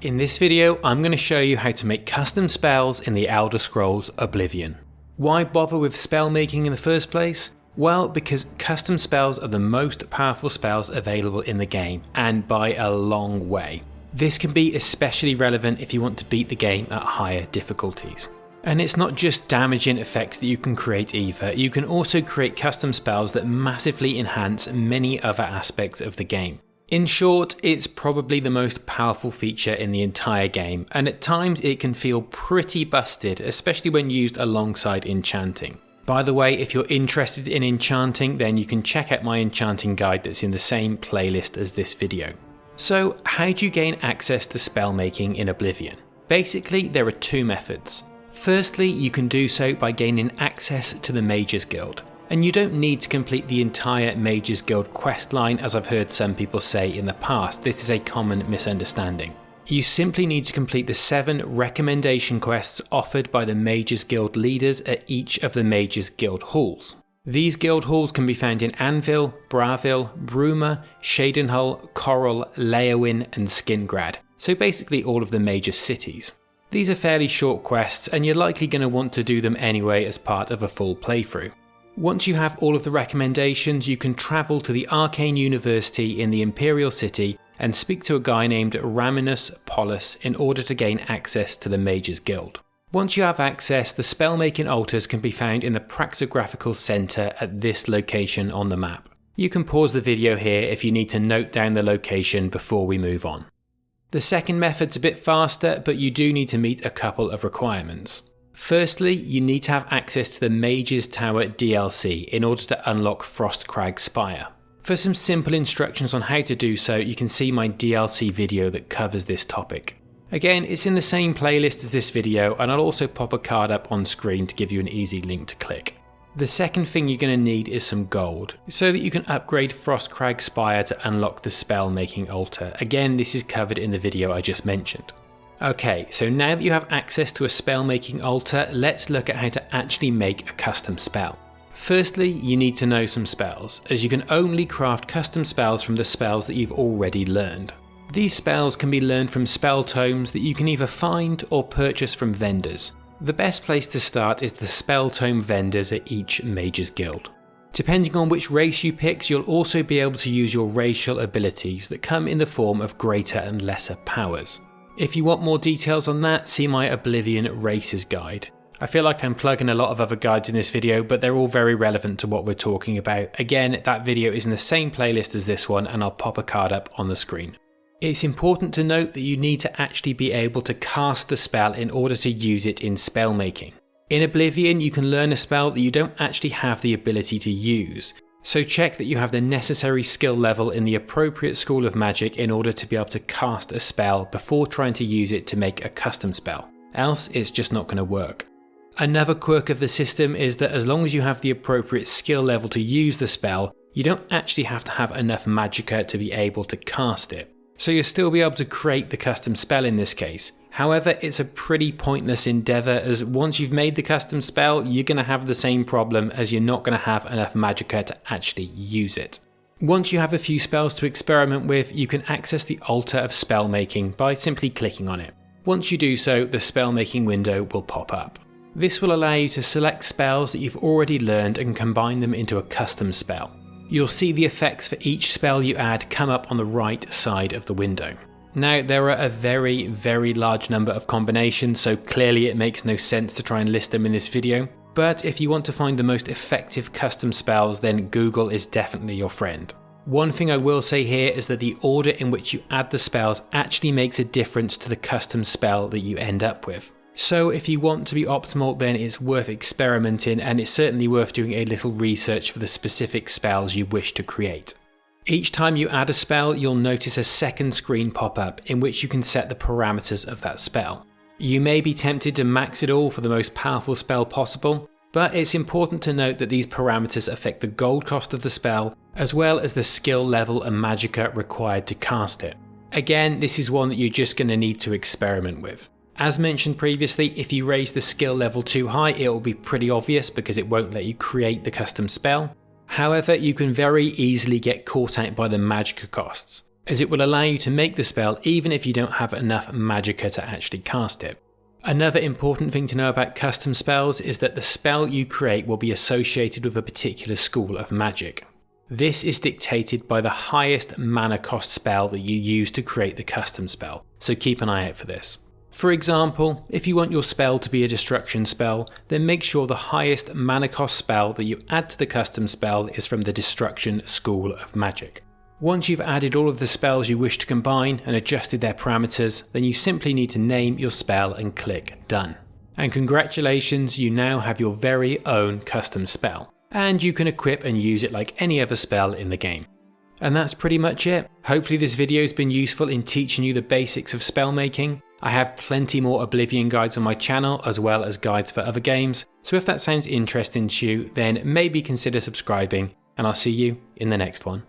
In this video, I'm going to show you how to make custom spells in the Elder Scrolls Oblivion. Why bother with spell making in the first place? Well, because custom spells are the most powerful spells available in the game, and by a long way. This can be especially relevant if you want to beat the game at higher difficulties. And it's not just damaging effects that you can create either, you can also create custom spells that massively enhance many other aspects of the game. In short, it's probably the most powerful feature in the entire game, and at times it can feel pretty busted, especially when used alongside enchanting. By the way, if you're interested in enchanting, then you can check out my enchanting guide that's in the same playlist as this video. So, how do you gain access to spell making in Oblivion? Basically, there are two methods. Firstly, you can do so by gaining access to the Mages Guild. And you don't need to complete the entire Mages Guild questline, as I've heard some people say in the past. This is a common misunderstanding. You simply need to complete the 7 recommendation quests offered by the Mages Guild leaders at each of the Mages Guild halls. These guild halls can be found in Anvil, Bravil, Bruma, Shadenhull, Coral, Leowin and Skingrad, so basically all of the major cities. These are fairly short quests and you're likely going to want to do them anyway as part of a full playthrough. Once you have all of the recommendations, you can travel to the Arcane University in the Imperial City and speak to a guy named Raminus Polis in order to gain access to the Mages Guild. Once you have access, the spellmaking altars can be found in the Praxographical Centre at this location on the map. You can pause the video here if you need to note down the location before we move on. The second method's a bit faster, but you do need to meet a couple of requirements. Firstly, you need to have access to the Mages Tower DLC in order to unlock frostcrag spire. For some simple instructions on how to do so, you can see my DLC video that covers this topic. Again, it's in the same playlist as this video, and I'll also pop a card up on screen to give you an easy link to click. The second thing you're going to need is some gold, so that you can upgrade frostcrag spire to unlock the spell making altar. Again, this is covered in the video I just mentioned. Okay, so now that you have access to a spell making altar, let's look at how to actually make a custom spell. Firstly, you need to know some spells, as you can only craft custom spells from the spells that you've already learned. These spells can be learned from spell tomes that you can either find or purchase from vendors. The best place to start is the spell tome vendors at each Mages Guild. Depending on which race you pick, you'll also be able to use your racial abilities that come in the form of greater and lesser powers. If you want more details on that, see my Oblivion Races guide. I feel like I'm plugging a lot of other guides in this video, but they're all very relevant to what we're talking about. Again, that video is in the same playlist as this one, and I'll pop a card up on the screen. It's important to note that you need to actually be able to cast the spell in order to use it in spell making. In Oblivion, you can learn a spell that you don't actually have the ability to use. So check that you have the necessary skill level in the appropriate school of magic in order to be able to cast a spell before trying to use it to make a custom spell. Else it's just not going to work. Another quirk of the system is that as long as you have the appropriate skill level to use the spell, you don't actually have to have enough magicka to be able to cast it. So you'll still be able to create the custom spell in this case. However, it's a pretty pointless endeavour, as once you've made the custom spell, you're going to have the same problem, as you're not going to have enough magicka to actually use it. Once you have a few spells to experiment with, you can access the altar of spell making by simply clicking on it. Once you do so, the spell making window will pop up. This will allow you to select spells that you've already learned and combine them into a custom spell. You'll see the effects for each spell you add come up on the right side of the window. Now, there are a very large number of combinations, so clearly it makes no sense to try and list them in this video. But if you want to find the most effective custom spells, then Google is definitely your friend. One thing I will say here is that the order in which you add the spells actually makes a difference to the custom spell that you end up with. So if you want to be optimal, then it's worth experimenting, and it's certainly worth doing a little research for the specific spells you wish to create. Each time you add a spell, you'll notice a second screen pop up in which you can set the parameters of that spell. You may be tempted to max it all for the most powerful spell possible, but it's important to note that these parameters affect the gold cost of the spell, as well as the skill level and magicka required to cast it. Again, this is one that you're just going to need to experiment with. As mentioned previously, if you raise the skill level too high, it will be pretty obvious because it won't let you create the custom spell. However, you can very easily get caught out by the magicka costs. as it will allow you to make the spell even if you don't have enough magicka to actually cast it. Another important thing to know about custom spells is that the spell you create will be associated with a particular school of magic. This is dictated by the highest mana cost spell that you use to create the custom spell, so keep an eye out for this. For example, if you want your spell to be a destruction spell, then make sure the highest mana cost spell that you add to the custom spell is from the destruction school of magic. Once you've added all of the spells you wish to combine and adjusted their parameters, then you simply need to name your spell and click Done. And congratulations, you now have your very own custom spell, and you can equip and use it like any other spell in the game. And that's pretty much it. Hopefully this video has been useful in teaching you the basics of spell making. I have plenty more Oblivion guides on my channel as well as guides for other games, so if that sounds interesting to you, then maybe consider subscribing, and I'll see you in the next one.